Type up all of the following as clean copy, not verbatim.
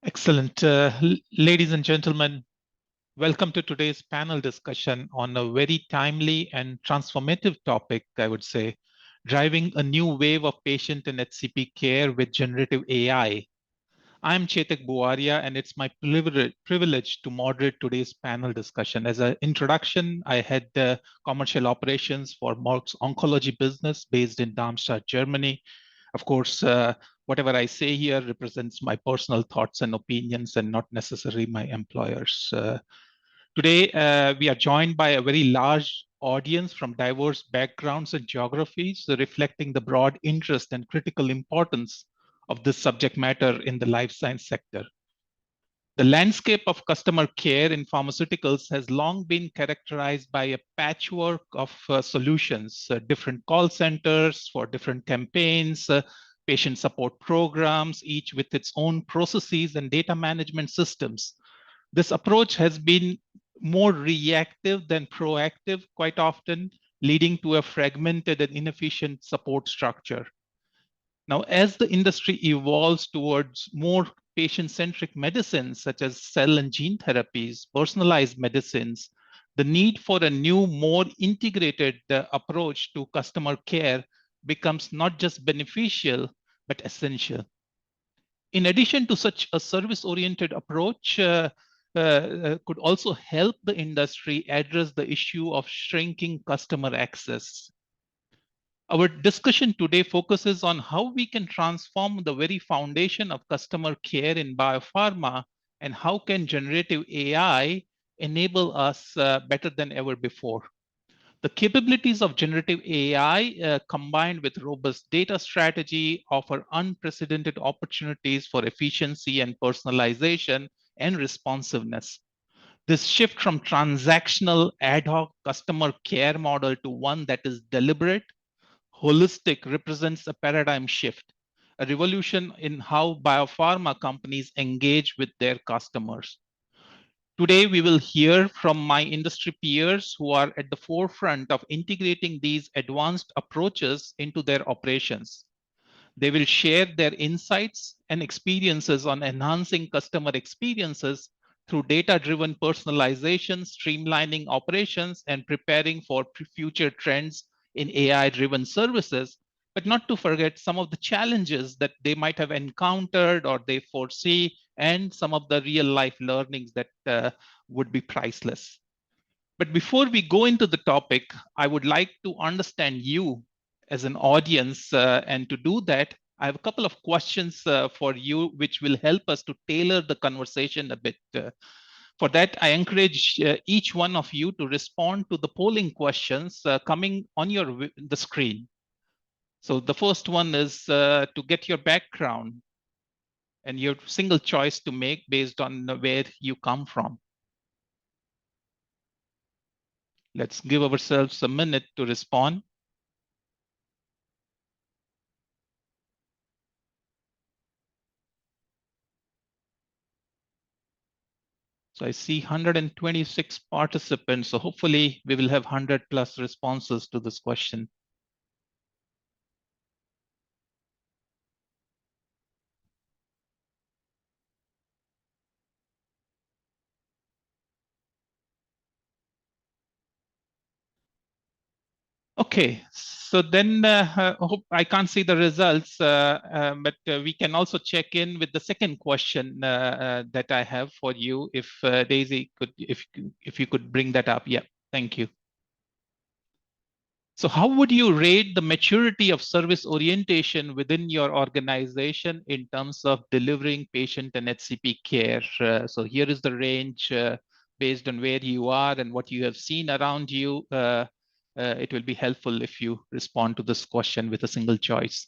Excellent. Ladies and gentlemen, welcome to today's panel discussion on a very timely and transformative topic, I would say, driving a new wave of patient and HCP care with generative AI. I'm Chetak Buaria, and it's my privilege to moderate today's panel discussion. As an introduction, I head commercial operations for Merck's oncology business based in Darmstadt, Germany. Of course, whatever I say here represents my personal thoughts and opinions and not necessarily my employer's. Today, we are joined by a very large audience from diverse backgrounds and geographies, reflecting the broad interest and critical importance of this subject matter in the life science sector. The landscape of customer care in pharmaceuticals has long been characterized by a patchwork of solutions, different call centers for different campaigns, patient support programs, each with its own processes and data management systems. This approach has been more reactive than proactive quite often, leading to a fragmented and inefficient support structure. Now, as the industry evolves towards more patient-centric medicines, such as cell and gene therapies, personalized medicines, the need for a new, more integrated approach to customer care becomes not just beneficial, but essential. In addition to such a service-oriented approach, could also help the industry address the issue of shrinking customer access. Our discussion today focuses on how we can transform the very foundation of customer care in biopharma and how can generative AI enable us better than ever before. The capabilities of generative AI combined with robust data strategy offer unprecedented opportunities for efficiency and personalization and responsiveness. This shift from transactional ad hoc customer care model to one that is deliberate, holistic represents a paradigm shift, a revolution in how biopharma companies engage with their customers. Today, we will hear from my industry peers who are at the forefront of integrating these advanced approaches into their operations. They will share their insights and experiences on enhancing customer experiences through data-driven personalization, streamlining operations, and preparing for future trends in AI-driven services, but not to forget some of the challenges that they might have encountered or they foresee, and some of the real-life learnings that would be priceless. But before we go into the topic, I would like to understand you as an audience. And to do that, I have a couple of questions for you, which will help us to tailor the conversation a bit. For that, I encourage each one of you to respond to the polling questions coming on the screen. So the first one is to get your background and your single choice to make based on where you come from. Let's give ourselves a minute to respond. So I see 126 participants. So hopefully we will have 100 plus responses to this question. Okay, so then I can't see the results, but we can also check in with the second question that I have for you. If Daisy could, if you could bring that up, yeah, thank you. So how would you rate the maturity of service orientation within your organization in terms of delivering patient and HCP care? So here is the range based on where you are and what you have seen around you. It will be helpful if you respond to this question with a single choice.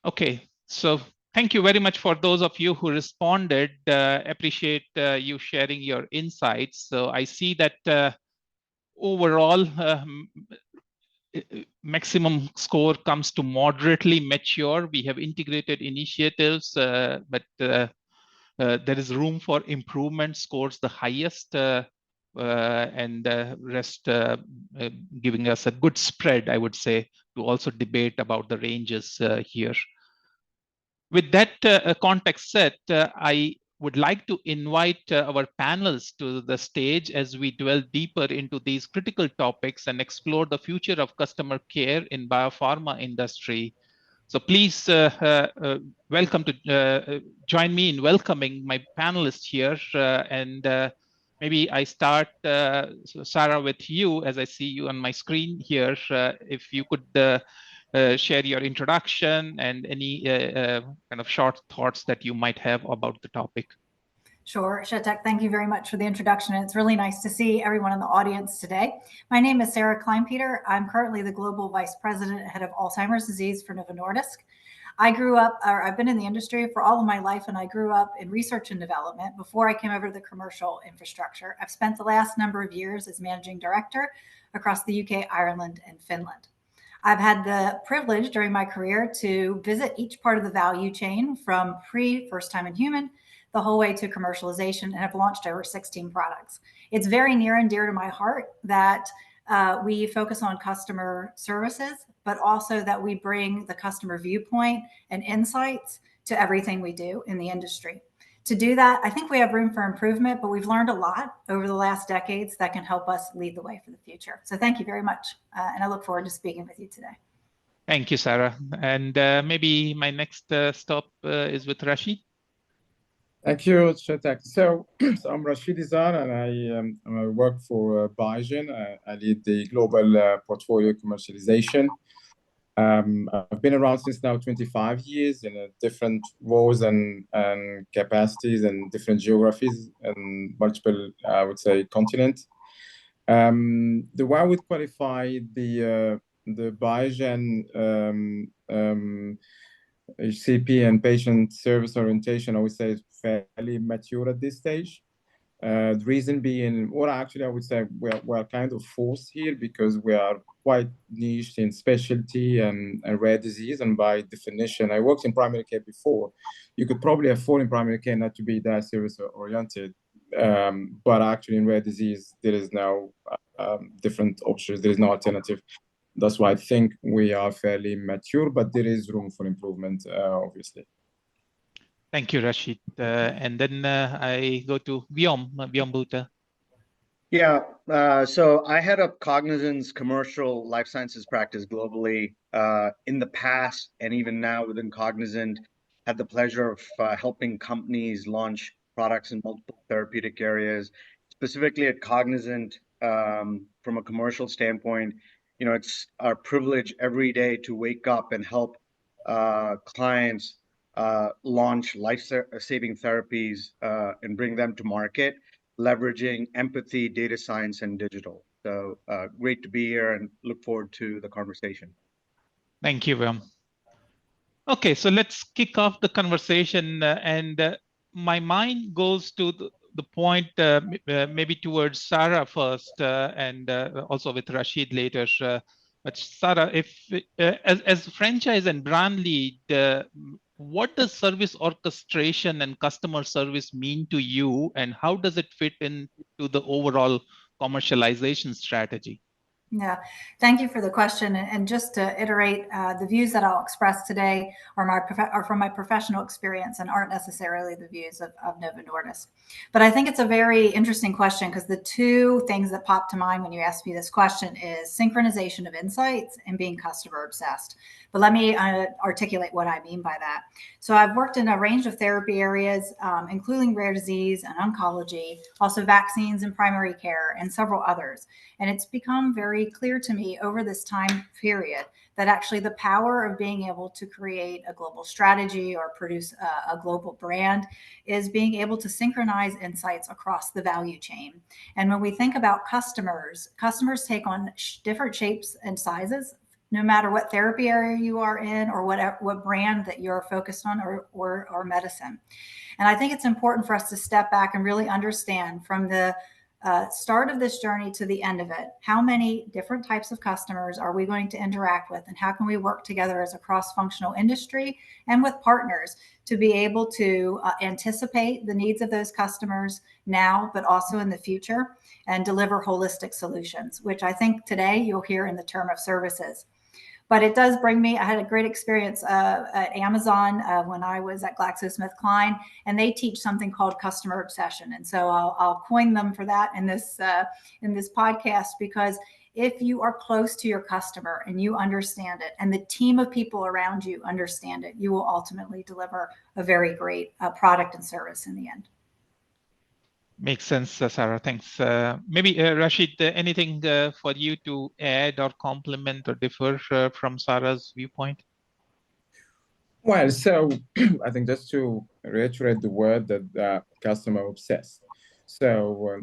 Okay, so thank you very much for those of you who responded. Appreciate you sharing your insights. So I see that overall, maximum score comes to moderately mature. We have integrated initiatives, but there is room for improvement. Scores the highest, and rest giving us a good spread, I would say, to also debate about the ranges here. With that context set, I would like to invite our panelists to the stage as we dwell deeper into these critical topics and explore the future of customer care in biopharma industry. So please welcome to join me in welcoming my panelists here. And maybe I start, Sarah, with you, as I see you on my screen here. If you could share your introduction and any kind of short thoughts that you might have about the topic. Sure, Shatek, thank you very much for the introduction. It's really nice to see everyone in the audience today. My name is Sarah Kleinpeter. I'm currently the Global Vice President and Head of Alzheimer's Disease for Novo Nordisk. I've been in the industry for all of my life, and I grew up in research and development before I came over to the commercial infrastructure. I've spent the last number of years as Managing Director across the UK, Ireland, and Finland. I've had the privilege during my career to visit each part of the value chain from first time in human the whole way to commercialization, and have launched over 16 products. It's very near and dear to my heart that we focus on customer services, but also that we bring the customer viewpoint and insights to everything we do in the industry. To do that, I think we have room for improvement, but we've learned a lot over the last decades that can help us lead the way for the future. So thank you very much, and I look forward to speaking with you today. Thank you, Sarah. And maybe my next stop is with Rashid. Thank you, Shatek. So I'm Rashid Izar, and I work for Biogen. I lead the global portfolio commercialization. I've been around since now 25 years in different roles and capacities and different geographies and multiple, I would say, continents. The way I would qualify the Biogen HCP and patient service orientation, I would say, is fairly mature at this stage. The reason being, or actually I would say we're kind of forced here because we are quite niched in specialty and rare disease. And by definition, I worked in primary care before. You could probably afford in primary care not to be that service oriented. But actually in rare disease, there is now different options. There is no alternative. That's why I think we are fairly mature, but there is room for improvement, obviously. Thank you, Rashid. And then I go to Vyom Bhuta. Yeah, so I head up Cognizant's commercial life sciences practice globally. In the past, and even now within Cognizant, had the pleasure of helping companies launch products in multiple therapeutic areas. Specifically at Cognizant, from a commercial standpoint, you know, it's our privilege every day to wake up and help clients launch life-saving therapies and bring them to market, leveraging empathy, data science, and digital. So great to be here and look forward to the conversation. Thank you, Vyom. Okay, so let's kick off the conversation. And my mind goes to the point, maybe towards Sarah first, and also with Rashid later. But Sarah, if as franchise and brand lead, what does service orchestration and customer service mean to you, and how does it fit into the overall commercialization strategy? Yeah, thank you for the question. And just to iterate, the views that I'll express today are from my professional experience and aren't necessarily the views of Novo Nordisk. But I think it's a very interesting question because the two things that pop to mind when you ask me this question is synchronization of insights and being customer obsessed. But let me articulate what I mean by that. So I've worked in a range of therapy areas, including rare disease and oncology, also vaccines and primary care, and several others. And it's become very clear to me over this time period that actually the power of being able to create a global strategy or produce a global brand is being able to synchronize insights across the value chain. And when we think about customers take on different shapes and sizes, no matter what therapy area you are in or what brand that you're focused on or medicine. And I think it's important for us to step back and really understand from the start of this journey to the end of it, how many different types of customers are we going to interact with, and how can we work together as a cross-functional industry and with partners to be able to anticipate the needs of those customers now, but also in the future, and deliver holistic solutions, which I think today you'll hear in the term of services. But it does bring me, I had a great experience at Amazon when I was at GlaxoSmithKline, and they teach something called customer obsession. And so I'll coin them for that in this podcast, because if you are close to your customer and you understand it, and the team of people around you understand it, you will ultimately deliver a very great product and service in the end. Makes sense, Sarah. Thanks. Maybe Rashid, anything for you to add or complement or differ from Sarah's viewpoint? Well, so I think just to reiterate the word that customer obsessed. So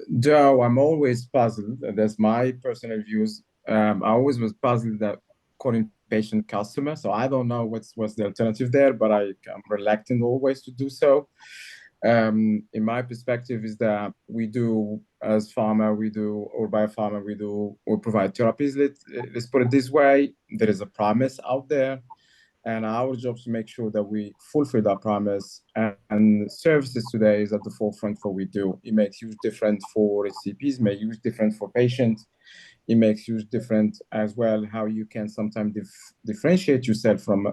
though I'm always puzzled, and that's my personal views, I always was puzzled that calling patient customer. So I don't know what's the alternative there, but I'm reluctant always to do so. In my perspective is that we do, as pharma, or biopharma, we provide therapies. Let's put it this way: there is a promise out there, and our job is to make sure that we fulfill that promise. And services today is at the forefront for what we do. It makes huge difference for HCPs, makes huge difference for patients. It makes huge difference as well how you can sometimes differentiate yourself from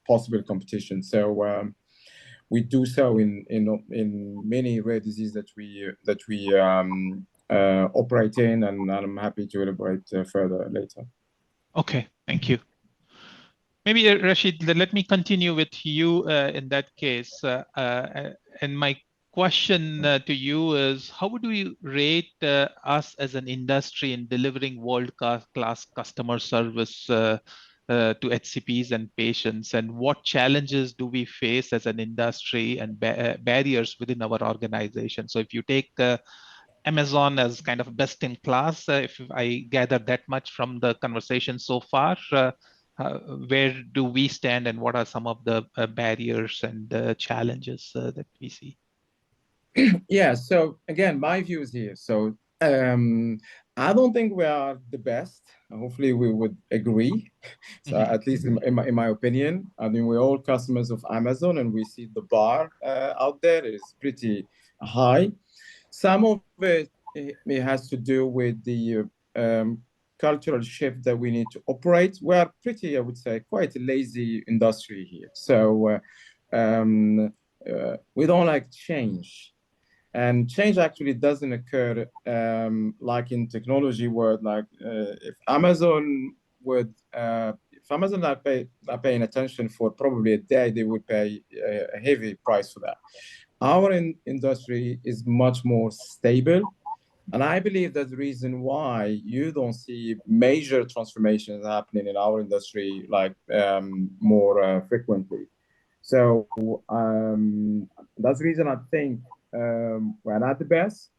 possible competition. So we do so in many rare diseases that we operate in, and I'm happy to elaborate further later. Okay, thank you. Maybe Rashid, let me continue with you in that case. And my question to you is, how would you rate us as an industry in delivering world-class customer service to HCPs and patients, and what challenges do we face as an industry and barriers within our organization? So if you take Amazon as kind of best in class, if I gather that much from the conversation so far, where do we stand, and what are some of the barriers and challenges that we see? Yeah, so again, my views here. So I don't think we are the best. Hopefully we would agree. So at least in my opinion, I mean, we're all customers of Amazon, and we see the bar out there is pretty high. Some of it has to do with the cultural shift that we need to operate. We are pretty, I would say, quite a lazy industry here. So we don't like change. And change actually doesn't occur like in technology world. Like if Amazon not paying attention for probably a day, they would pay a heavy price for that. Our industry is much more stable, and I believe that's the reason why you don't see major transformations happening in our industry like more frequently. So that's the reason I think we're not the best.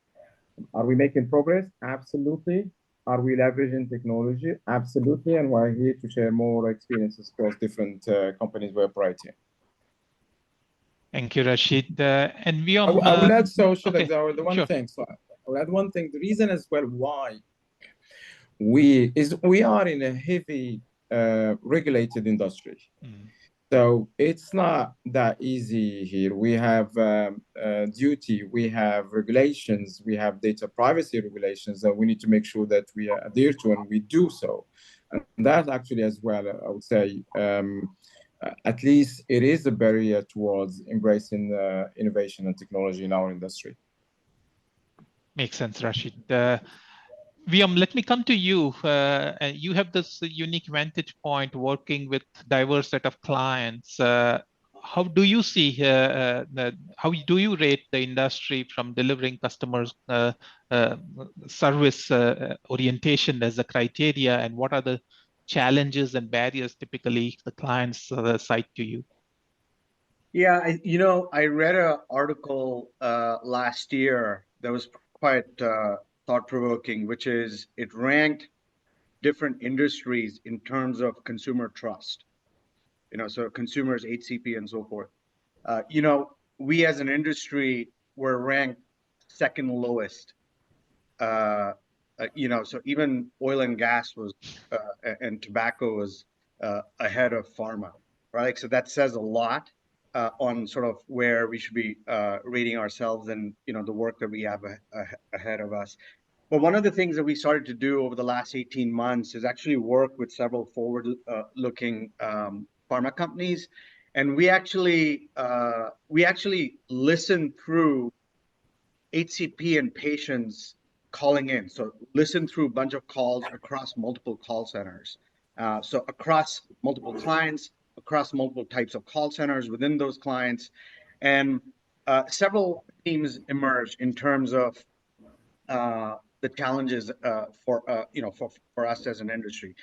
Are we making progress? Absolutely. Are we leveraging technology? Absolutely. And we're here to share more experiences across different companies we operate in. Thank you, Rashid. And we I will add social, okay, the one sure. thing. So I will add one thing. The reason as well why we are in a heavy regulated industry. So it's not that easy here. We have duty, we have regulations, we have data privacy regulations that we need to make sure that we adhere to, and we do so. And that actually as well, I would say, at least it is a barrier towards embracing innovation and technology in our industry. Makes sense, Rashid. Viam, let me come to you. You have this unique vantage point working with diverse set of clients. How do you see, how do you rate the industry from delivering customers service orientation as a criteria, and what are the challenges and barriers typically the clients cite to you? Yeah, I read an article last year that was quite thought-provoking, which is it ranked different industries in terms of consumer trust. So consumers, HCP, and so forth. We as an industry we're ranked second lowest. So even oil and gas was and tobacco was ahead of pharma, right? So that says a lot on sort of where we should be rating ourselves and the work that we have ahead of us. But one of the things that we started to do over the last 18 months is actually work with several forward-looking pharma companies, and we actually listen through HCP and patients calling in. So listen through a bunch of calls across multiple call centers. So across multiple clients, across multiple types of call centers within those clients, and several themes emerge in terms of the challenges for us as an industry.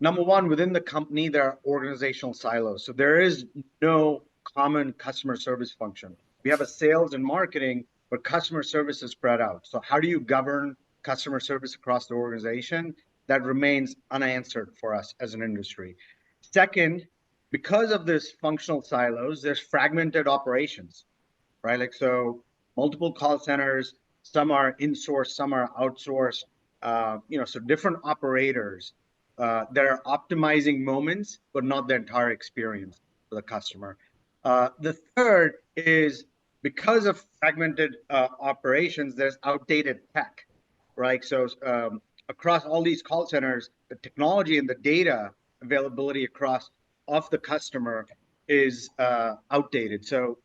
Number one, within the company, there are organizational silos. So there is no common customer service function. We have a sales and marketing, but customer service is spread out. So how do you govern customer service across the organization? That remains unanswered for us as an industry. Second, because of this functional silos, there's fragmented operations, right? Like, so multiple call centers, some are insourced, some are outsourced, so different operators that are optimizing moments, but not the entire experience for the customer. The third is because of fragmented operations, there's outdated tech, right? So across all these call centers, the technology and the data availability across of the customer is outdated. So,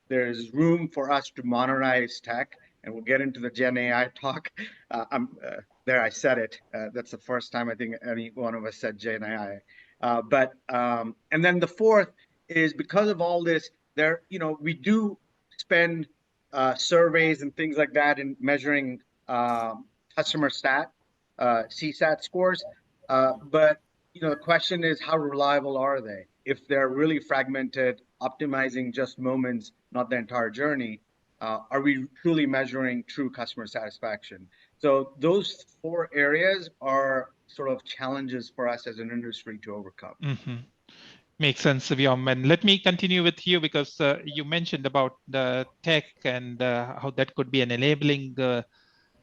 there's room for us to modernize tech, and we'll get into the Gen AI talk. I said it. That's the first time I think any one of us said Gen AI. And then the fourth is because of all this, we do spend surveys and things like that in measuring customer CSAT scores. But the question is, how reliable are they? If they're really fragmented, optimizing just moments, not the entire journey, are we truly measuring true customer satisfaction? So those four areas are sort of challenges for us as an industry to overcome. Mm-hmm. Makes sense, Vyom. And let me continue with you because you mentioned about the tech and how that could be an enabling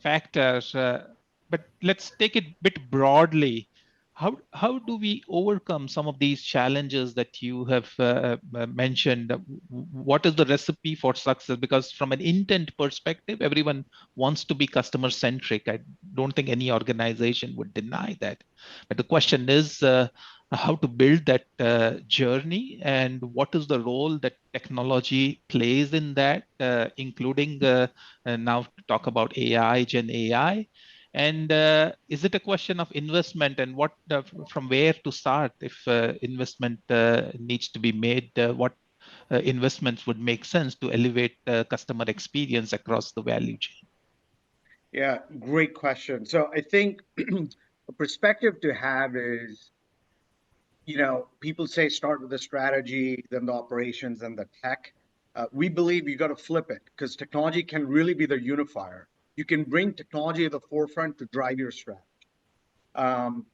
factor. But let's take it a bit broadly. How do we overcome some of these challenges that you have mentioned? What is the recipe for success? Because from an intent perspective, everyone wants to be customer centric. I don't think any organization would deny that. But the question is how to build that journey and what is the role that technology plays in that, including now to talk about AI, Gen AI. And is it a question of investment and what from where to start if investment needs to be made? What investments would make sense to elevate customer experience across the value chain? Yeah, great question. So I think a perspective to have is, people say start with the strategy, then the operations, and the tech. We believe you got to flip it because technology can really be the unifier. You can bring technology to the forefront to drive your strategy. And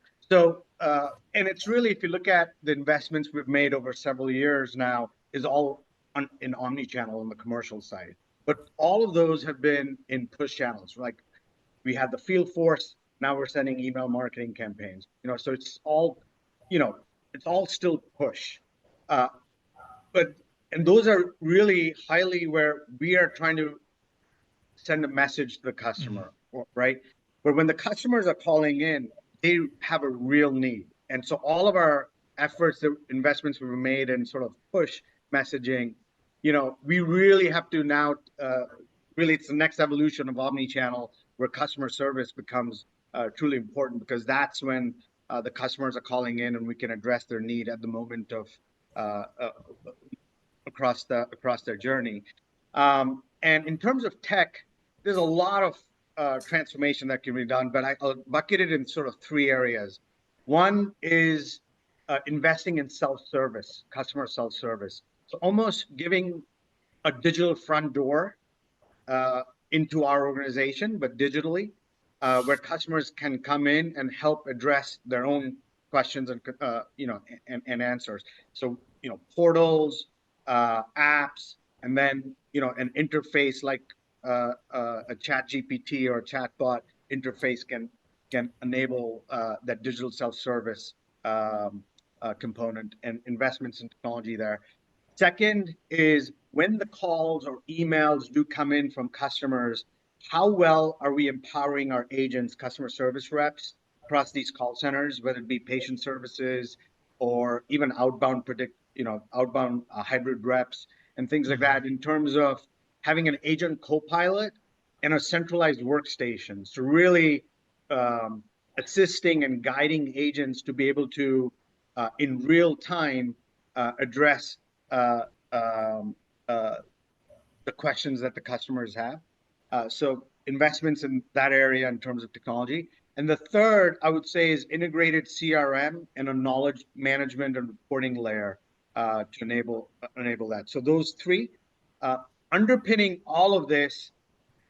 it's really, if you look at the investments we've made over several years now, is all in omni-channel on the commercial side. But all of those have been in push channels. Like we had the field force, now we're sending email marketing campaigns. So it's all, it's all still push. And those are really highly where we are trying to send a message to the customer, right? But when the customers are calling in, they have a real need. And so all of our efforts, the investments we've made in sort of push messaging, we really have to now, really it's the next evolution of omni-channel where customer service becomes truly important because that's when the customers are calling in and we can address their need at the moment of across their journey. And in terms of tech, there's a lot of transformation that can be done, but I'll bucket it in sort of three areas. One is investing in self-service, customer self-service. So almost giving a digital front door into our organization, but digitally, where customers can come in and help address their own questions and and answers. So portals, apps, and then an interface like a chat GPT or a chatbot interface can enable that digital self-service component, and investments in technology there. Second is, when the calls or emails do come in from customers, how well are we empowering our agents, customer service reps across these call centers, whether it be patient services or even outbound hybrid reps and things like that, in terms of having an agent co-pilot and a centralized workstation. So really assisting and guiding agents to be able to, in real time, address the questions that the customers have. So investments in that area in terms of technology. And the third, I would say, is integrated CRM and a knowledge management and reporting layer to enable that. So those three, underpinning all of this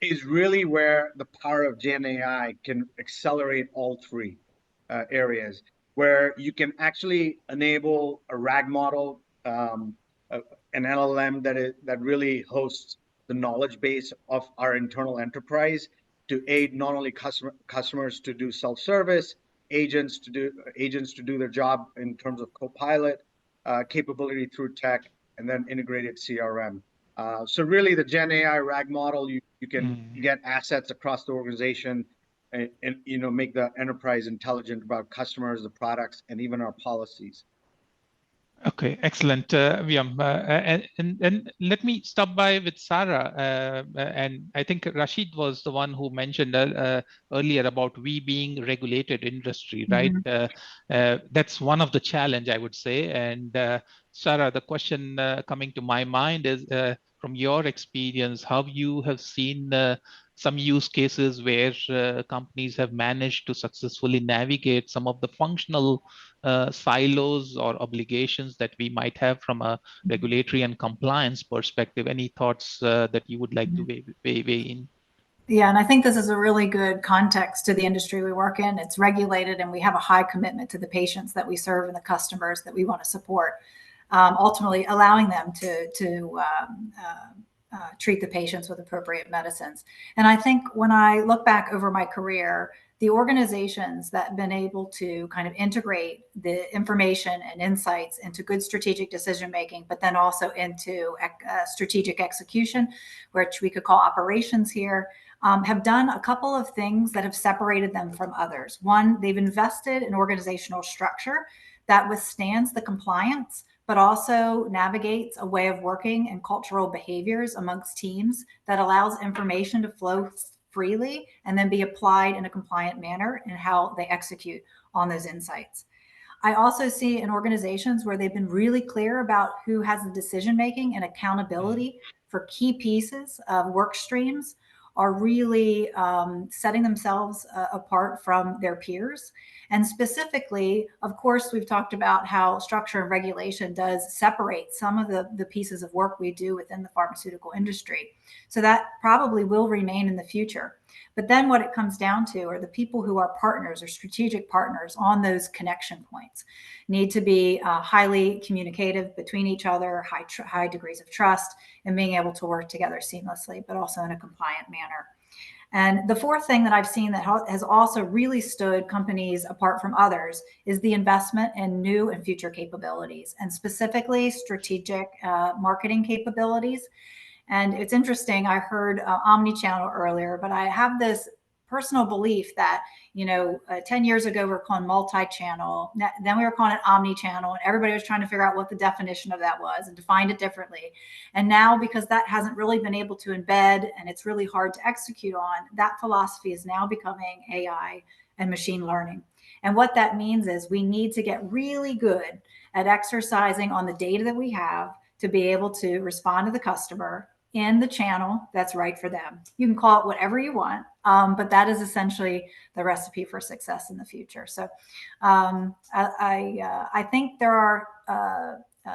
is really where the power of Gen AI can accelerate all three areas, where you can actually enable a RAG model, an LLM that really hosts the knowledge base of our internal enterprise to aid not only customers to do self-service, agents to do their job in terms of co-pilot capability through tech, and then integrated CRM. So really, the Gen AI RAG model, you can get assets across the organization, and make the enterprise intelligent about customers, the products, and even our policies. Okay, excellent, Vyam. And let me stop by with Sarah. And I think Rashid was the one who mentioned earlier about we being regulated industry, right? That's one of the challenge, I would say. And Sarah, the question coming to my mind is, from your experience, how you have seen some use cases where companies have managed to successfully navigate some of the functional silos or obligations that we might have from a regulatory and compliance perspective. Any thoughts that you would like to weigh in? Yeah, and I think this is a really good context to the industry we work in. It's regulated, and we have a high commitment to the patients that we serve and the customers that we want to support, ultimately allowing them to treat the patients with appropriate medicines. And I think when I look back over my career, the organizations that have been able to kind of integrate the information and insights into good strategic decision making, but then also into strategic execution, which we could call operations here, have done a couple of things that have separated them from others. One, they've invested in organizational structure that withstands the compliance, but also navigates a way of working and cultural behaviors amongst teams that allows information to flow freely and then be applied in a compliant manner in how they execute on those insights. I also see in organizations where they've been really clear about who has the decision-making and accountability for key pieces of work streams are really setting themselves apart from their peers. And specifically, of course, we've talked about how structure and regulation does separate some of the pieces of work we do within the pharmaceutical industry. So that probably will remain in the future. But then what it comes down to are the people who are partners or strategic partners on those connection points need to be highly communicative between each other, high degrees of trust, and being able to work together seamlessly, but also in a compliant manner. And the fourth thing that I've seen that has also really stood companies apart from others is the investment in new and future capabilities, and specifically strategic marketing capabilities. And it's interesting, I heard omnichannel earlier, but I have this personal belief that, 10 years ago, we were calling multi-channel, then we were calling it omni-channel, and everybody was trying to figure out what the definition of that was and defined it differently. And now, because that hasn't really been able to embed and it's really hard to execute on, that philosophy is now becoming AI and machine learning. And what that means is we need to get really good at exercising on the data that we have to be able to respond to the customer in the channel that's right for them. You can call it whatever you want, but that is essentially the recipe for success in the future. So I think there are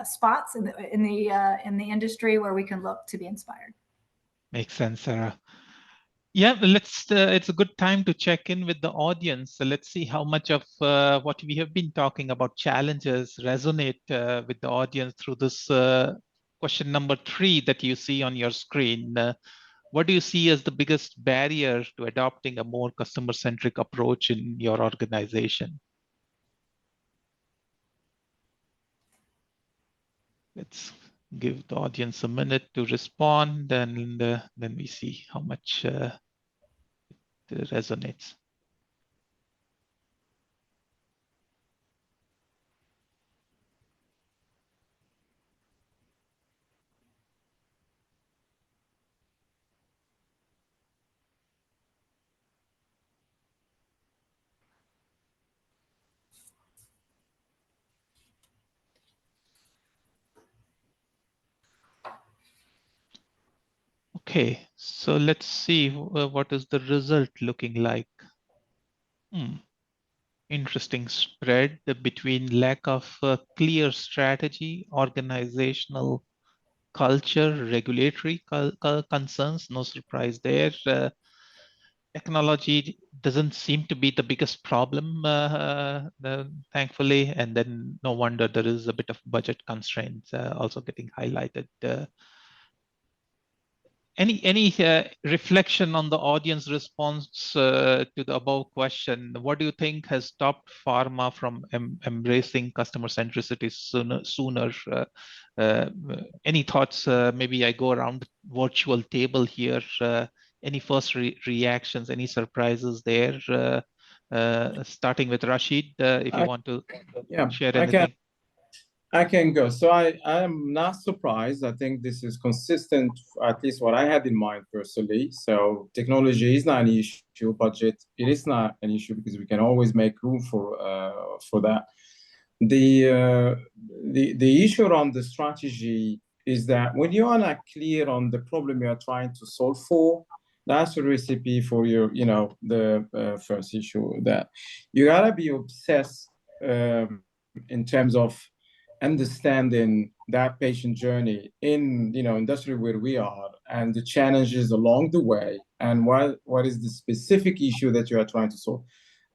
spots in the industry where we can look to be inspired. Makes sense, Sarah. Yeah, it's a good time to check in with the audience. So let's see how much of what we have been talking about challenges resonate with the audience through this question number 3 that you see on your screen. What do you see as the biggest barrier to adopting a more customer-centric approach in your organization? Let's give the audience a minute to respond, and then we see how much it resonates. Okay, so let's see what is the result looking like. Interesting spread between lack of clear strategy, organizational culture, regulatory concerns. No surprise there. Technology doesn't seem to be the biggest problem, thankfully, and then no wonder there is a bit of budget constraints also getting highlighted. Any reflection on the audience response to the above question? What do you think has stopped pharma from embracing customer centricity sooner? Any thoughts? Maybe I go around the virtual table here. Any first reactions? Any surprises there? Starting with Rashid, if you want to share anything. I can go. So I am not surprised. I think this is consistent, at least what I had in mind personally. So technology is not an issue, budget, it is not an issue because we can always make room for that. The issue around the strategy is that when you are not clear on the problem you are trying to solve for, that's a recipe for your, the first issue, that you gotta be obsessed in terms of understanding that patient journey in industry where we are, and the challenges along the way, and what is the specific issue that you are trying to solve.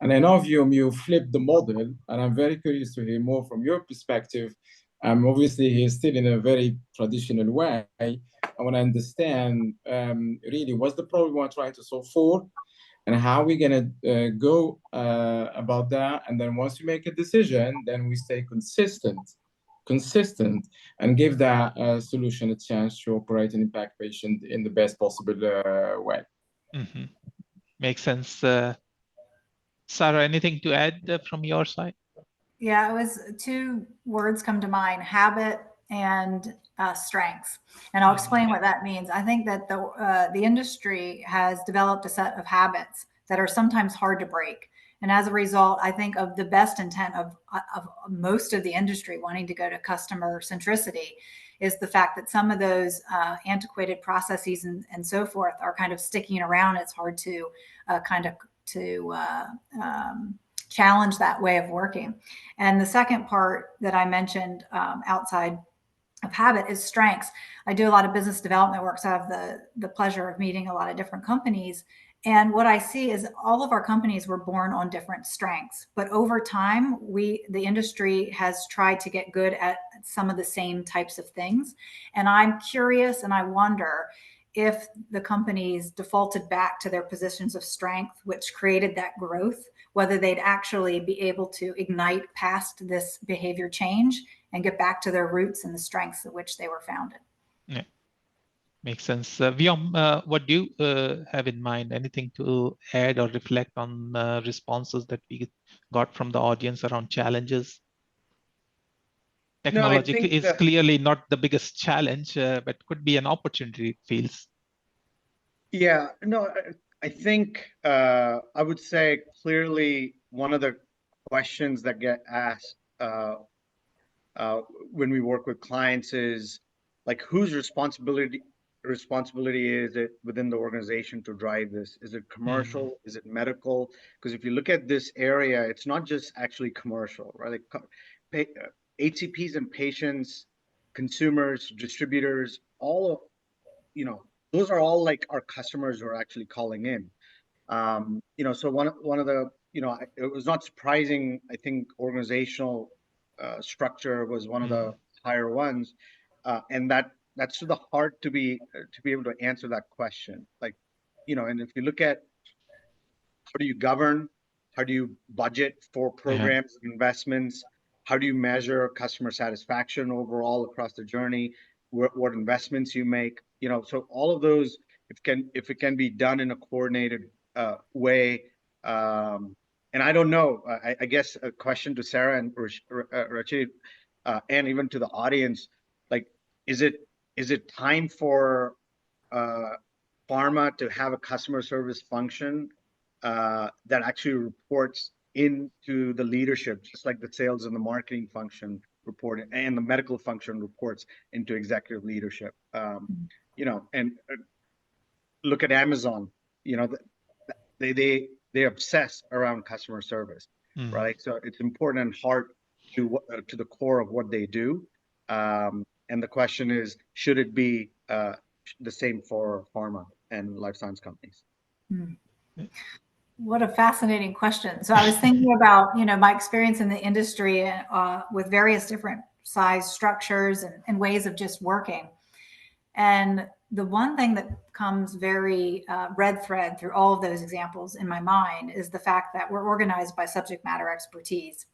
And in our view, you flip the model, and I'm very curious to hear more from your perspective. Obviously, he's still in a very traditional way. I want to understand really what's the problem we're trying to solve for, and how we're going to go about that. And then once you make a decision, then we stay consistent and give that solution a chance to operate and impact patient in the best possible way. Mm-hmm. Makes sense. Sarah, anything to add from your side? Yeah, it was 2 words come to mind: habit and strengths. And I'll explain what that means. I think that the industry has developed a set of habits that are sometimes hard to break. And as a result, I think of the best intent of most of the industry wanting to go to customer centricity is the fact that some of those antiquated processes and so forth are kind of sticking around. It's hard to challenge that way of working. And the second part that I mentioned outside of habit is strengths. I do a lot of business development work, so I have the pleasure of meeting a lot of different companies. And what I see is all of our companies were born on different strengths, but over time, the industry has tried to get good at some of the same types of things. And I'm curious, and I wonder if the companies defaulted back to their positions of strength, which created that growth, whether they'd actually be able to ignite past this behavior change and get back to their roots and the strengths at which they were founded. Yeah, makes sense. Vyom, what do you have in mind? Anything to add or reflect on responses that we got from the audience around challenges? Technology is clearly not the biggest challenge, but could be an opportunity, it feels. Yeah, no, I think I would say clearly one of the questions that get asked when we work with clients is like, whose responsibility is it within the organization to drive this? Is it commercial? Mm-hmm. Is it medical? Because if you look at this area, it's not just actually commercial, right? Like HCPs and patients, consumers, distributors, all, those are all like our customers who are actually calling in. So one of the, it was not surprising. I think organizational structure was one of the higher ones. And that's to the heart to be able to answer that question. Like, and if you look at how do you govern, how do you budget for programs, investments, how do you measure customer satisfaction overall across the journey, what investments you make, so all of those, if it can be done in a coordinated way. And I don't know, I guess a question to Sarah and Rachid, and even to the audience, like, is it time for pharma to have a customer service function that actually reports into the leadership, just like the sales and the marketing function report, and the medical function reports into executive leadership. And look at Amazon. They obsess around customer service, right? So it's important and hard to the core of what they do. And the question is, should it be the same for pharma and life science companies? What a fascinating question. So I was thinking about, my experience in the industry with various different size structures and ways of just working. And the one thing that comes very red thread through all of those examples in my mind is the fact that we're organized by subject matter expertise.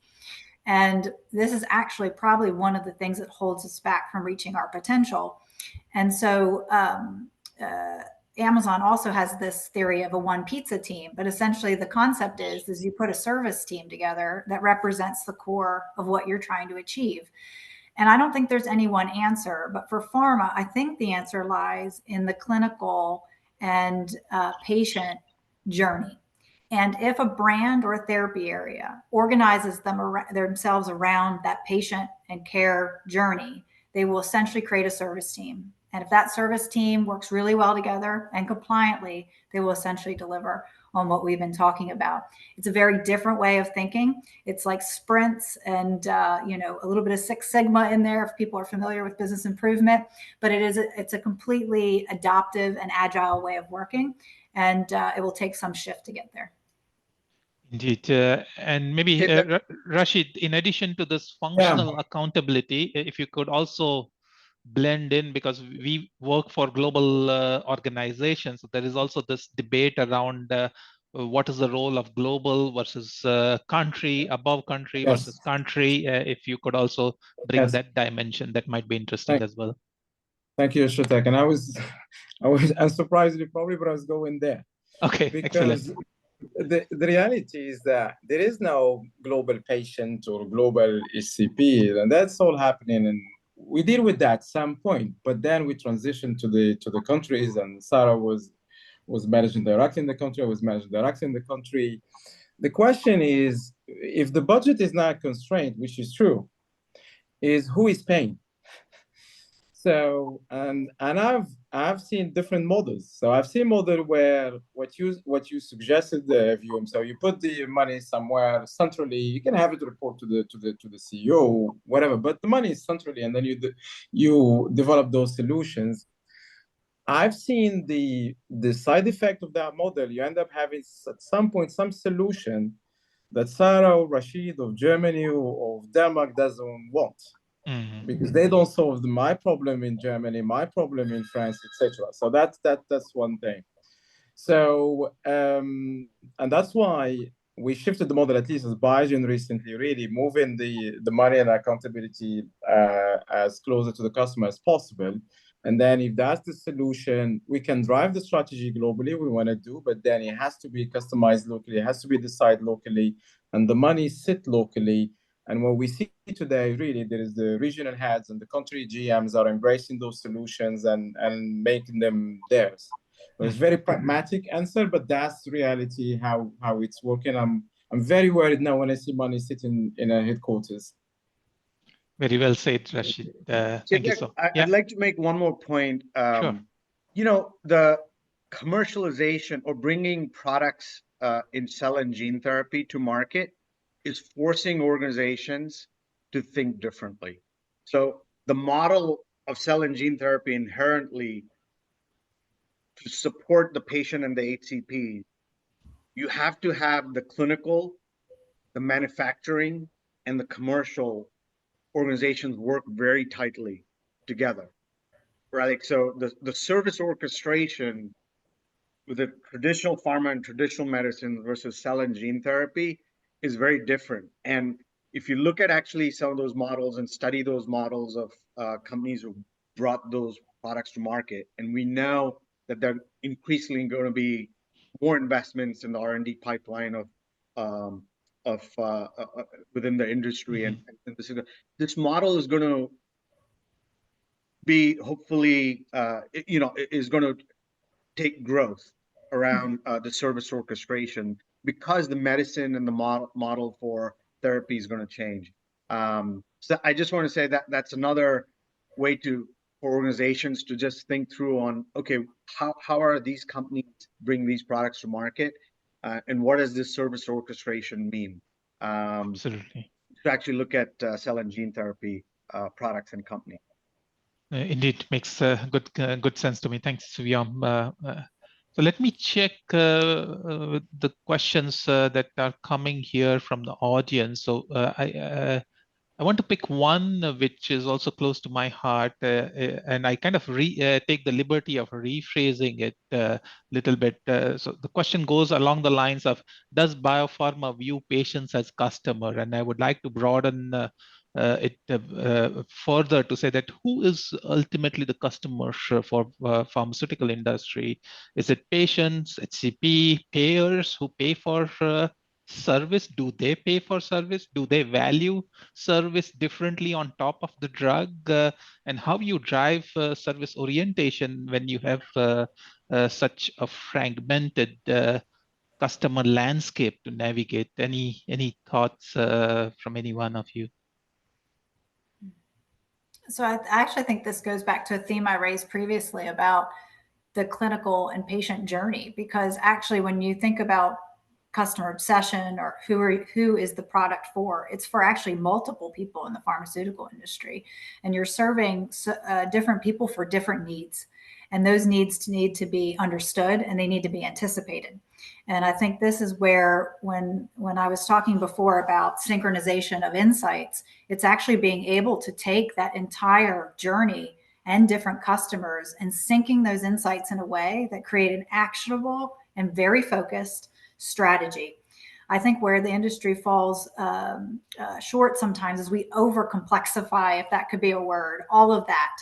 And this is actually probably one of the things that holds us back from reaching our potential. And so Amazon also has this theory of a one pizza team, but essentially the concept is you put a service team together that represents the core of what you're trying to achieve. And I don't think there's any one answer, but for pharma, I think the answer lies in the clinical and patient journey. And if a brand or a therapy area organizes themselves around that patient and care journey, they will essentially create a service team. And if that service team works really well together and compliantly, they will essentially deliver on what we've been talking about. It's a very different way of thinking. It's like sprints and a little bit of Six Sigma in there if people are familiar with business improvement. But it's a completely adaptive and agile way of working, and it will take some shift to get there. Indeed. And maybe, Rashid, in addition to this functional accountability, if you could also blend in, because we work for global organizations, so there is also this debate around what is the role of global versus country, above country versus country. If you could also bring that dimension, that might be interesting as well. Thank you, Shatak. And I was unsurprisingly probably, but I was going there. Okay, because excellent. The reality is that there is no global patient or global HCP, and that's all happening. And we deal with that at some point, but then we transition to the countries, and Sarah was managing directly in the country. I was managing directly in the country. The question is, if the budget is not constrained, which is true, is who is paying? So, and I've seen different models. So I've seen model where what you suggested, Vyom. So you put the money somewhere centrally. You can have it report to the CEO, whatever. But the money is centrally, and then you develop those solutions. I've seen the side effect of that model. You end up having at some point some solution that Sarah or Rashid of Germany or of Denmark doesn't want. Because they don't solve my problem in Germany, my problem in France, etc. So that's one thing. So and that's why we shifted the model, at least as Biogen recently, really moving the money and accountability as closer to the customer as possible. And then if that's the solution, we can drive the strategy globally we want to do, but then it has to be customized locally, it has to be decided locally, and the money sit locally. And what we see today, really, there is the regional heads and the country GMs are embracing those solutions and making them theirs. So it's a very pragmatic answer, but that's the reality, how it's working. I'm very worried now when I see money sitting in a headquarters. Very well said, Rashid. Thank you so much. I'd like to make one more point. Sure. The commercialization or bringing products in cell and gene therapy to market is forcing organizations to think differently. So the model of cell and gene therapy inherently, to support the patient and the HCP, you have to have the clinical, the manufacturing, and the commercial organizations work very tightly together, right? Like, so the service orchestration with the traditional pharma and traditional medicine versus cell and gene therapy is very different. And if you look at actually some of those models and study those models of companies who brought those products to market, and we know that they're increasingly going to be more investments in the R&D pipeline within the industry, and this model is going to be hopefully is going to take growth around the service orchestration, because the medicine and the model for therapy is going to change. So I just want to say that that's another way for organizations to just think through on, okay, how are these companies bring these products to market, and what does this service orchestration mean? Absolutely. To actually look at cell and gene therapy products and companies. Indeed, makes good sense to me. Thanks, Vyom. So let me check the questions that are coming here from the audience. So I want to pick one which is also close to my heart, and I kind of take the liberty of rephrasing it a little bit. So the question goes along the lines of, does biopharma view patients as customer? And I would like to broaden it further to say that who is ultimately the customer for pharmaceutical industry? Is it patients, HCP, payers who pay for service? Do they pay for service? Do they value service differently on top of the drug? And how you drive service orientation when you have such a fragmented customer landscape to navigate? Any thoughts from any one of you? So I actually think this goes back to a theme I raised previously about the clinical and patient journey, because actually when you think about customer obsession or who is the product for, it's for actually multiple people in the pharmaceutical industry, and you're serving different people for different needs, and those needs need to be understood and they need to be anticipated. And I think this is where, when I was talking before about synchronization of insights, it's actually being able to take that entire journey and different customers and syncing those insights in a way that create an actionable and very focused strategy. I think where the industry falls short sometimes is we over complexify, if that could be a word, all of that.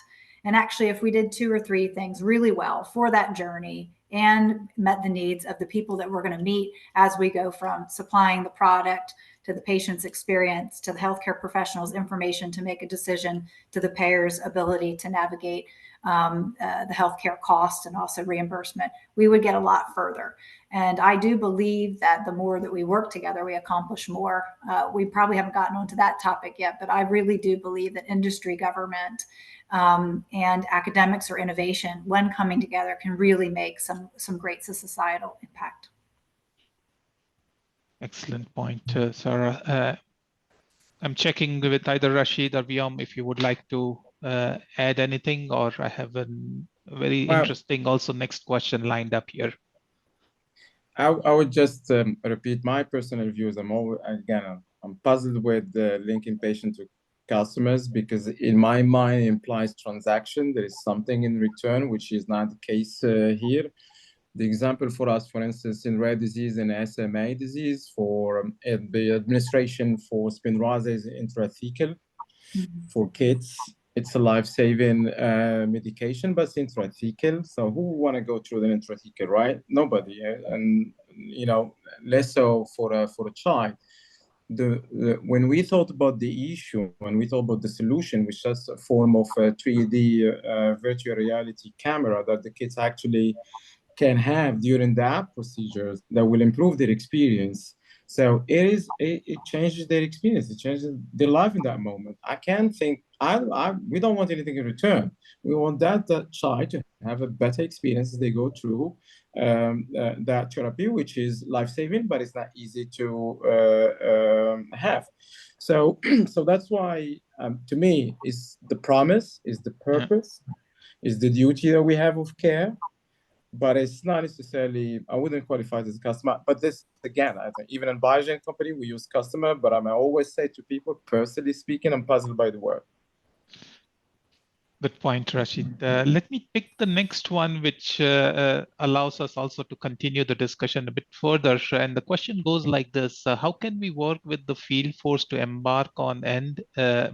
And actually, if we did 2 or 3 things really well for that journey and met the needs of the people that we're going to meet as we go from supplying the product to the patient's experience, to the healthcare professional's information to make a decision, to the payer's ability to navigate the healthcare cost and also reimbursement, we would get a lot further. And I do believe that the more that we work together, we accomplish more. We probably haven't gotten onto that topic yet, but I really do believe that industry, government, and academics or innovation, when coming together, can really make some great societal impact. Excellent point, Sarah. I'm checking with either Rashid or Vyom if you would like to add anything, or I have a very interesting also next question lined up here. I would just repeat my personal views. I'm puzzled with linking patient to customers, because in my mind it implies transaction. There is something in return, which is not the case here. The example for us, for instance, in rare disease and SMA disease, for the administration for Spinraza is intrathecal. For kids, it's a life-saving medication, but it's intrathecal. So who want to go through the intrathecal, right? Nobody. And less so for a child. When we thought about the issue, when we thought about the solution, which is a form of a 3D virtual reality camera that the kids actually can have during the procedures, that will improve their experience. So it changes their experience. It changes their life in that moment. I can't think, we don't want anything in return. We want that child to have a better experience as they go through that therapy, which is life-saving, but it's not easy to have. So that's why, to me, is the promise, is the purpose, is the duty that we have of care. But it's not necessarily, I wouldn't qualify it as a customer. But this, again, I think even in Biogen company, we use customer, but I always say to people, personally speaking, I'm puzzled by the word. Good point, Rashid. Let me pick the next one, which allows us also to continue the discussion a bit further. And the question goes like this: how can we work with the field force to embark on and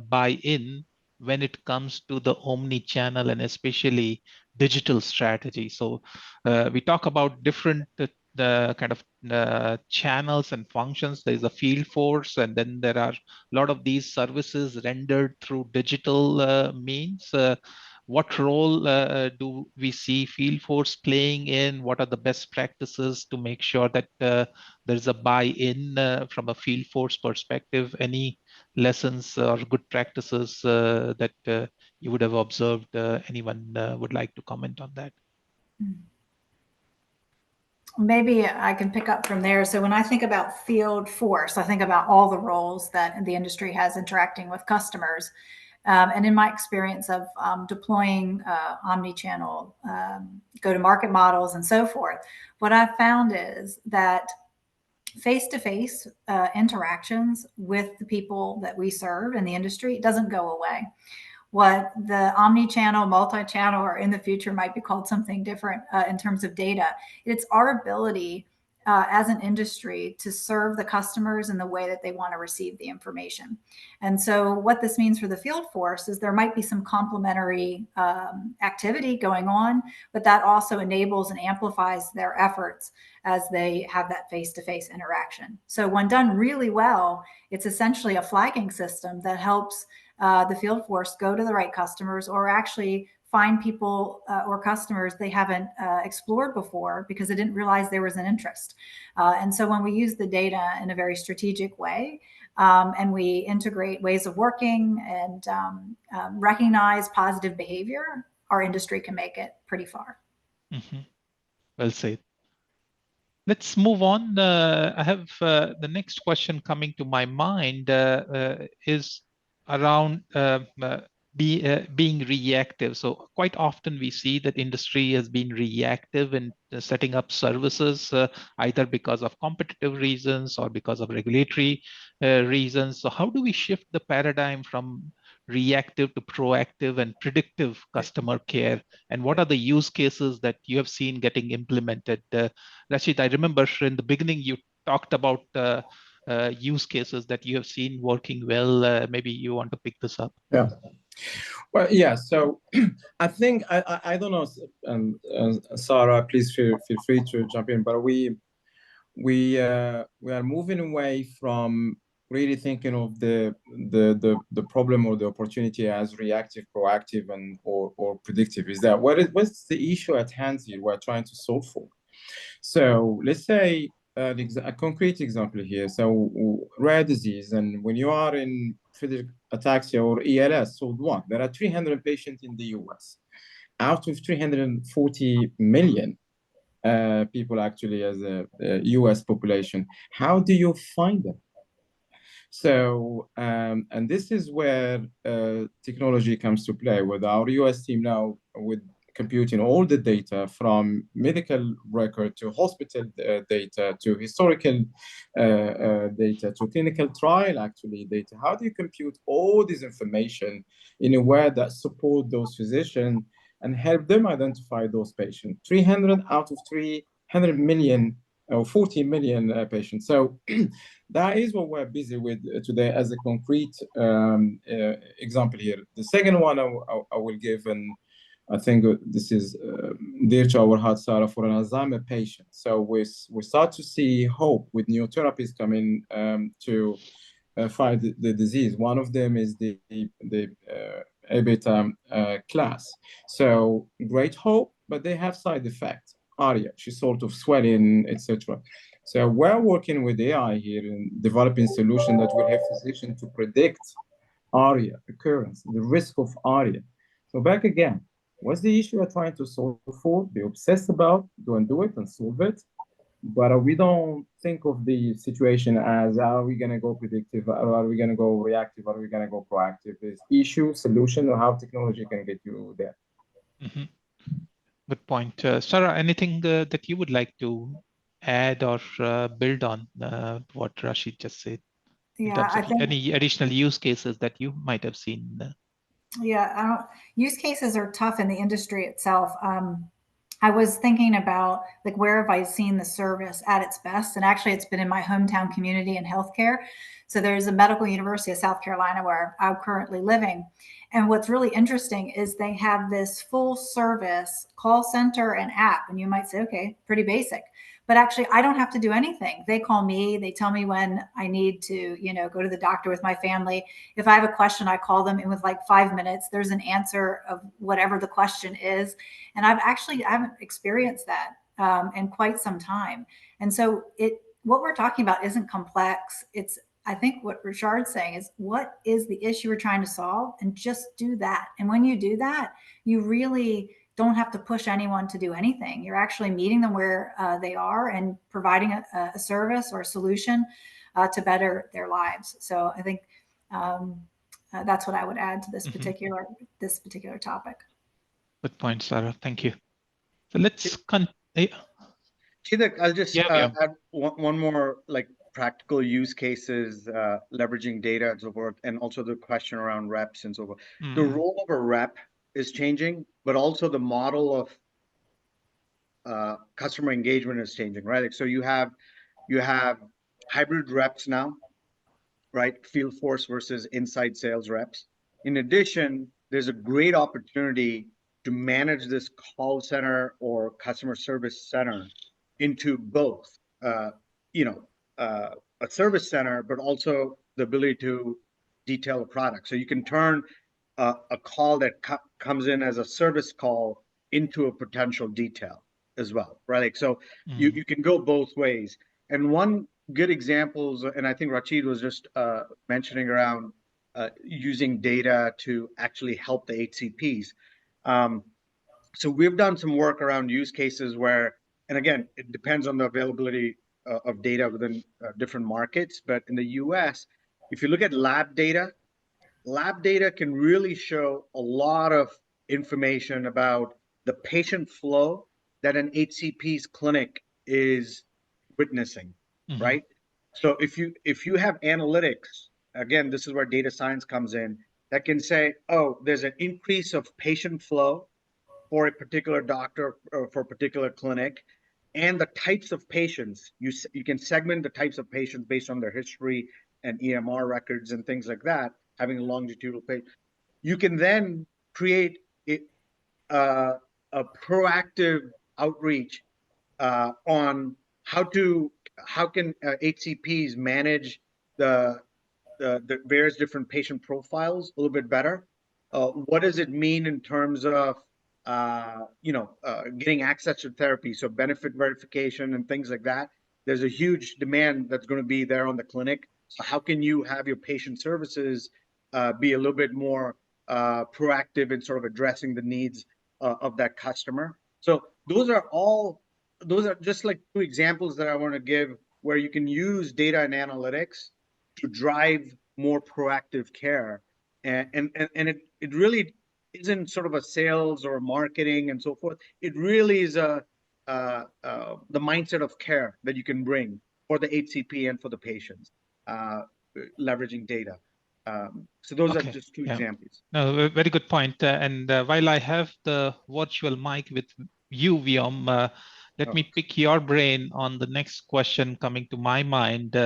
buy-in when it comes to the omni-channel and especially digital strategy? So we talk about different the kind of channels and functions. There's a field force, and then there are a lot of these services rendered through digital means. What role do we see field force playing in? What are the best practices to make sure that there's a buy-in from a field force perspective? Any lessons or good practices that you would have observed? Anyone would like to comment on that? Maybe I can pick up from there. So when I think about field force, I think about all the roles that the industry has interacting with customers. And in my experience of deploying omni-channel go-to-market models and so forth, what I've found is that face-to-face interactions with the people that we serve in the industry doesn't go away. What the omni-channel, multi-channel, or in the future might be called something different in terms of data, it's our ability as an industry to serve the customers in the way that they want to receive the information. And so what this means for the field force is there might be some complementary activity going on, but that also enables and amplifies their efforts as they have that face-to-face interaction. So when done really well, it's essentially a flagging system that helps the field force go to the right customers, or actually find people or customers they haven't explored before because they didn't realize there was an interest. And so when we use the data in a very strategic way, and we integrate ways of working and recognize positive behavior, our industry can make it pretty far. Mm-hmm. Well said. Let's move on. I have the next question coming to my mind is around being reactive. So quite often we see that industry has been reactive in setting up services, either because of competitive reasons or because of regulatory reasons. So how do we shift the paradigm from reactive to proactive and predictive customer care? And what are the use cases that you have seen getting implemented? Rashid, I remember in the beginning you talked about use cases that you have seen working well. Maybe you want to pick this up. Yeah. Well, yeah. So I think I don't know, Sarah, please feel free to jump in. But we are moving away from really thinking of the problem or the opportunity as reactive, proactive, and or predictive. Is that what's the issue at hand here we're trying to solve for? So let's say a concrete example here. So rare disease, and when you are in Friedreich ataxia or ELS, SOD1, there are 300 patients in the US. Out of 340 million people actually as a US population, how do you find them? So, and this is where technology comes to play with our US team now, with computing all the data from medical record to hospital data to historical data to clinical trial actually data. How do you compute all this information in a way that support those physicians and help them identify those patients? 300 out of 300 million or 40 million patients. So that is what we're busy with today as a concrete example here. The second one I will give, and I think this is dear to our heart, Sarah, for an Alzheimer patient. So we start to see hope with new therapies coming to fight the disease. One of them is the A-beta class. So great hope, but they have side effects. ARIA, she's sort of swelling, etc. So we're working with AI here in developing solutions that will help physicians to predict ARIA occurrence, the risk of ARIA. So back again, what's the issue we're trying to solve for? Be obsessed about, go and do it and solve it. But we don't think of the situation as, are we going to go predictive? Or are we going to go reactive? Are we going to go proactive? There's issue, solution, or how technology can get you there. Mm-hmm. Good point. Sarah, anything that you would like to add or build on what Rashid just said? In terms of any additional use cases that you might have seen? Yeah, use cases are tough in the industry itself. I was thinking about like where have I seen the service at its best, and actually it's been in my hometown community in healthcare. So there's a medical university of South Carolina where I'm currently living, and what's really interesting is they have this full service call center and app, and you might say, okay, pretty basic. But actually, I don't have to do anything. They call me, they tell me when I need to, go to the doctor with my family. If I have a question, I call them, and with like 5 minutes, there's an answer of whatever the question is. And I haven't experienced that in quite some time. And so what we're talking about isn't complex. It's, I think what Richard's saying is, what is the issue we're trying to solve, and just do that. And when you do that, you really don't have to push anyone to do anything. You're actually meeting them where they are and providing a service or a solution to better their lives. So I think that's what I would add to this particular topic. Good point, Sarah. Thank you. So let's Chidek, I'll just yeah. add one more like practical use cases, leveraging data and so forth, and also the question around reps and so forth. The role of a rep is changing, but also the model of customer engagement is changing, right? Like, so you have hybrid reps now, right? Field force versus inside sales reps. In addition, there's a great opportunity to manage this call center or customer service center into both, a service center, but also the ability to detail a product. So you can turn a call that comes in as a service call into a potential detail as well, right? Like, so you can go both ways. And one good examples, and I think Rachid was just mentioning around using data to actually help the HCPs. So we've done some work around use cases where, and again, it depends on the availability of data within different markets. But in the US, if you look at lab data can really show a lot of information about the patient flow that an HCP's clinic is witnessing, right? So if you have analytics, again, this is where data science comes in, that can say, oh, there's an increase of patient flow for a particular doctor or for a particular clinic, and the types of patients, you can segment the types of patients based on their history and EMR records and things like that, having a longitudinal page. You can then create a proactive outreach on how can HCPs manage the various different patient profiles a little bit better. What does it mean in terms of getting access to therapy, so benefit verification and things like that? There's a huge demand that's going to be there on the clinic. So how can you have your patient services be a little bit more proactive in sort of addressing the needs of that customer? So those are just like two examples that I want to give where you can use data and analytics to drive more proactive care. And it really isn't sort of a sales or marketing and so forth. It really is the mindset of care that you can bring for the HCP and for the patients, leveraging data. So those are just two examples. No, very good point. And while I have the virtual mic with you, Vyom, let me pick your brain on the next question coming to my mind.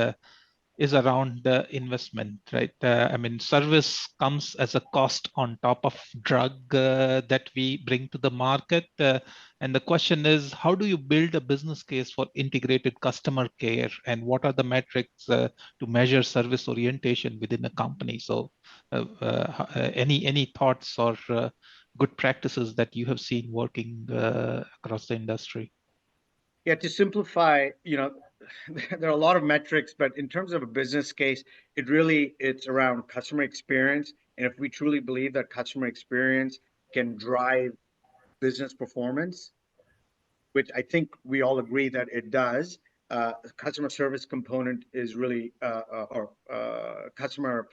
Is around the investment, right? I mean, service comes as a cost on top of drug that we bring to the market. And the question is, how do you build a business case for integrated customer care? And what are the metrics to measure service orientation within a company? So any thoughts or good practices that you have seen working across the industry? Yeah, to simplify, there are a lot of metrics, but in terms of a business case, it's around customer experience. And if we truly believe that customer experience can drive business performance, which I think we all agree that it does, customer service component is really, or customer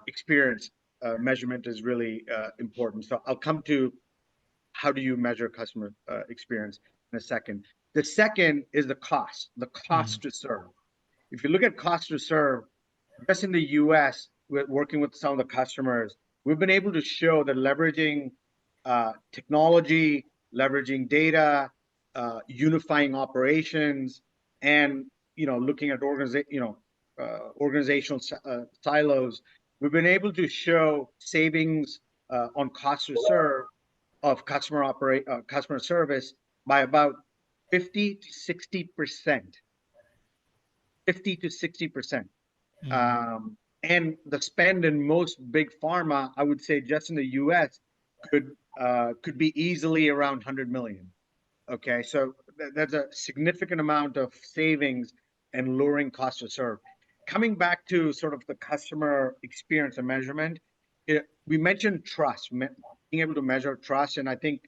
experience measurement is really important. So I'll come to how do you measure customer experience in a second. The second is the cost to serve. If you look at cost to serve, just in the US, we're working with some of the customers, we've been able to show that leveraging technology, leveraging data, unifying operations, and looking at organizational silos, we've been able to show savings on cost to serve of customer service by about 50 to 60%. 50 to 60%. And the spend in most big pharma, I would say just in the US, could be easily around 100 million. Okay, so that's a significant amount of savings and lowering cost to serve. Coming back to sort of the customer experience and measurement, we mentioned trust, being able to measure trust, and I think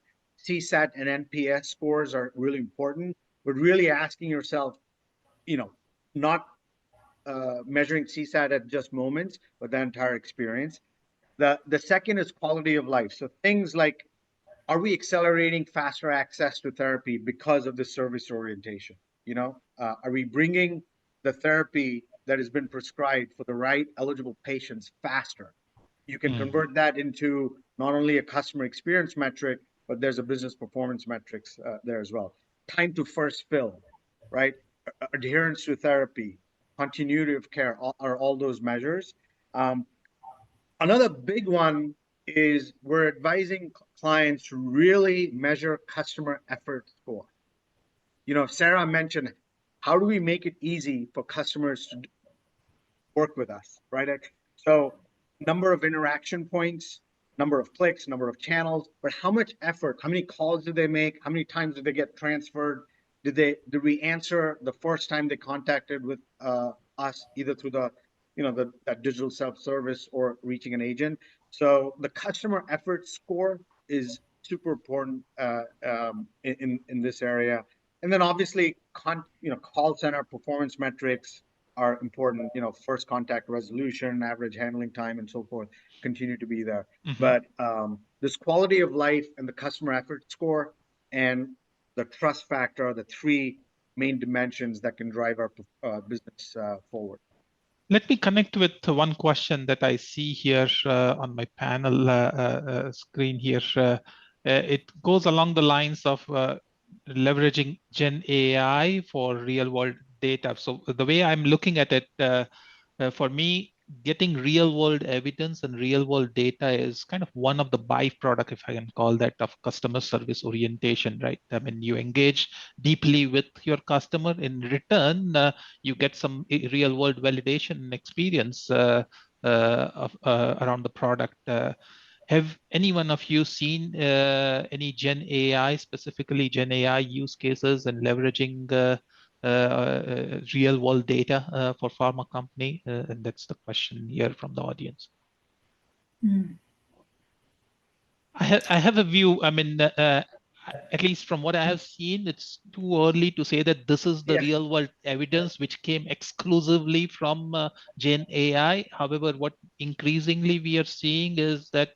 CSAT and NPS scores are really important, but really asking yourself, not measuring CSAT at just moments, but the entire experience. The second is quality of life. So things like, are we accelerating faster access to therapy because of the service orientation? Are we bringing the therapy that has been prescribed for the right eligible patients faster? You can convert that into not only a customer experience metric, but there's a business performance metrics there as well. Time to first fill, right? Adherence to therapy, continuity of care, are all those measures. Another big one is we're advising clients to really measure customer effort score. Sarah mentioned, how do we make it easy for customers to work with us, right? So number of interaction points, number of clicks, number of channels, but how much effort, how many calls did they make? How many times did they get transferred? Did we answer the first time they contacted with us, either through that digital self-service or reaching an agent? So the customer effort score is super important in this area. And then obviously, call center performance metrics are important. First contact resolution, average handling time, and so forth continue to be there. But this quality of life and the customer effort score and the trust factor are the three main dimensions that can drive our business forward. Let me connect with one question that I see here on my panel screen here. It goes along the lines of leveraging Gen AI for real-world data. So the way I'm looking at it, for me, getting real-world evidence and real-world data is kind of one of the byproduct, if I can call that, of customer service orientation, right? I mean, you engage deeply with your customer. In return, you get some real-world validation and experience around the product. Have any one of you seen any Gen AI, specifically Gen AI use cases and leveraging real world data for pharma company? And that's the question here from the audience. I have a view. I mean, at least from what I have seen, it's too early to say that this is the real world evidence which came exclusively from Gen AI. However, what increasingly we are seeing is that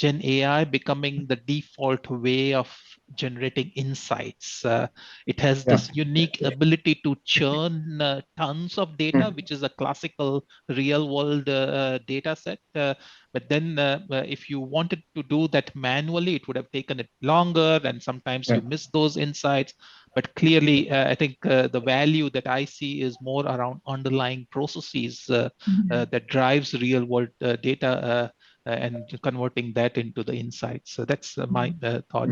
Gen AI becoming the default way of generating insights. It has this unique ability to churn tons of data, which is a classical real world data set. But then if you wanted to do that manually, it would have taken it longer, and sometimes you miss those insights. But clearly, I think the value that I see is more around underlying processes that drives real world data and converting that into the insights. So that's my thought.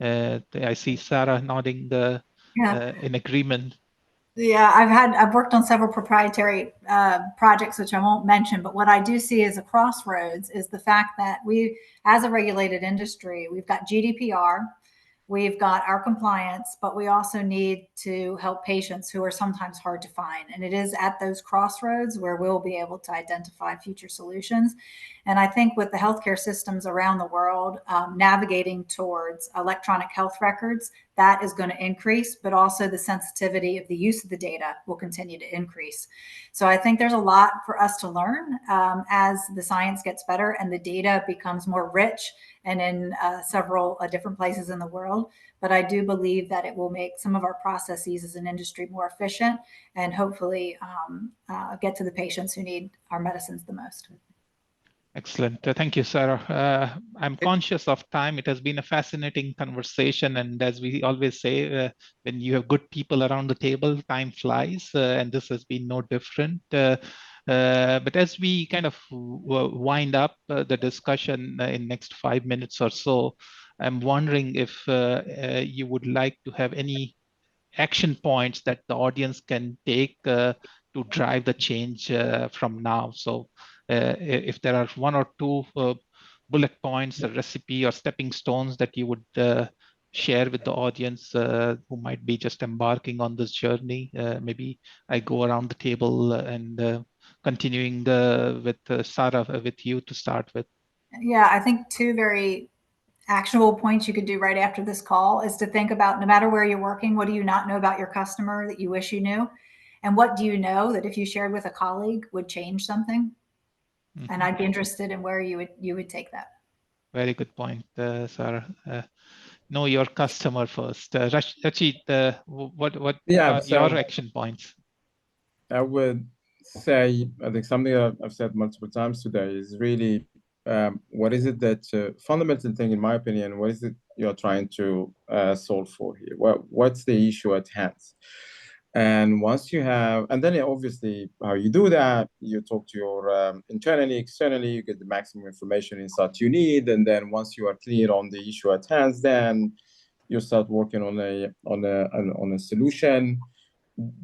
I see Sarah nodding in agreement. Yeah, I've worked on several proprietary projects, which I won't mention, but what I do see as a crossroads is the fact that we, as a regulated industry, we've got GDPR, we've got our compliance, but we also need to help patients who are sometimes hard to find. And it is at those crossroads where we'll be able to identify future solutions. And I think with the healthcare systems around the world navigating towards electronic health records, that is going to increase, but also the sensitivity of the use of the data will continue to increase. So I think there's a lot for us to learn as the science gets better and the data becomes more rich and in several different places in the world. But I do believe that it will make some of our processes as an industry more efficient and hopefully get to the patients who need our medicines the most. Excellent. Thank you, Sarah. I'm conscious of time. It has been a fascinating conversation. And as we always say, when you have good people around the table, time flies. And this has been no different. But as we kind of wind up the discussion in next 5 minutes or so, I'm wondering if you would like to have any action points that the audience can take to drive the change from now. So if there are one or two bullet points, a recipe or stepping stones that you would share with the audience who might be just embarking on this journey, maybe I go around the table and continuing with Sarah, with you to start with. Yeah, I think two very actionable points you could do right after this call is to think about, no matter where you're working, what do you not know about your customer that you wish you knew? And what do you know that if you shared with a colleague would change something? Mm-hmm. And I'd be interested in where you would take that. Very good point, Sarah. Know your customer first. Rachid, what are your action points? I would say, I think something that I've said multiple times today is really, what is it that fundamental thing, in my opinion, what is it you're trying to solve for here? What's the issue at hand? And once you have, and then obviously how you do that, you talk to your internally, externally, you get the maximum information insight you need. And then once you are clear on the issue at hand, then you start working on a solution.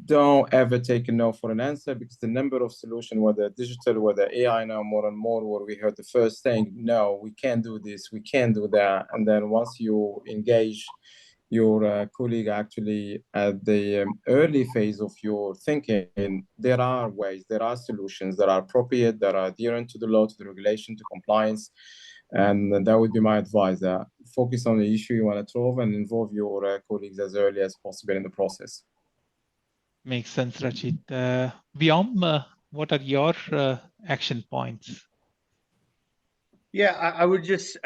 Don't ever take a no for an answer, because the number of solutions, whether digital, whether AI now more and more, where we heard the first thing, no, we can't do this, we can't do that. And then once you engage your colleague actually at the early phase of your thinking, there are ways, there are solutions that are appropriate, that are adherent to the law, to the regulation, to compliance. And that would be my advice. Focus on the issue you want to solve and involve your colleagues as early as possible in the process. Makes sense, Rachid. Vyom, what are your action points? Yeah, I would just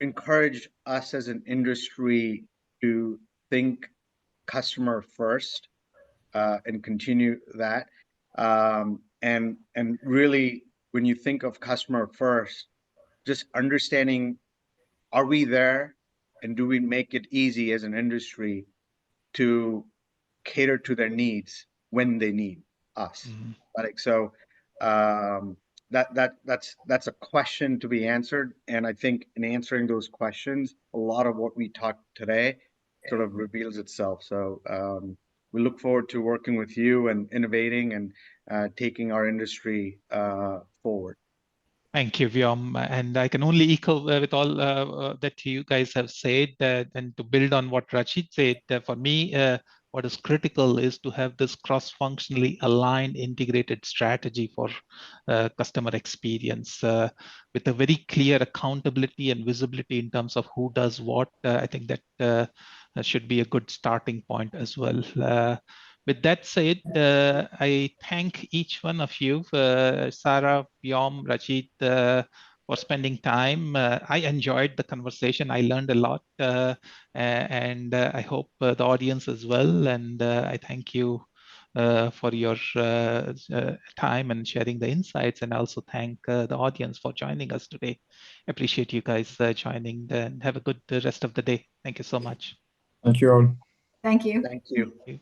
encourage us as an industry to think customer first and continue that. And really, when you think of customer first, just understanding, are we there, and do we make it easy as an industry to cater to their needs when they need us? Mm-hmm. Like, so that's a question to be answered. And I think in answering those questions, a lot of what we talked today sort of reveals itself. So we look forward to working with you and innovating and taking our industry forward. Thank you, Vyom. And I can only echo with all that you guys have said, and to build on what Rachid said, for me, what is critical is to have this cross-functionally aligned, integrated strategy for customer experience with a very clear accountability and visibility in terms of who does what. I think that should be a good starting point as well. With that said, I thank each one of you, Sarah, Vyom, Rachid, for spending time. I enjoyed the conversation. I learned a lot, and I hope the audience as well. And I thank you for your time and sharing the insights, and also thank the audience for joining us today. Appreciate you guys joining, and have a good rest of the day. Thank you so much. Thank you all. Thank you. Thank you. Thank you.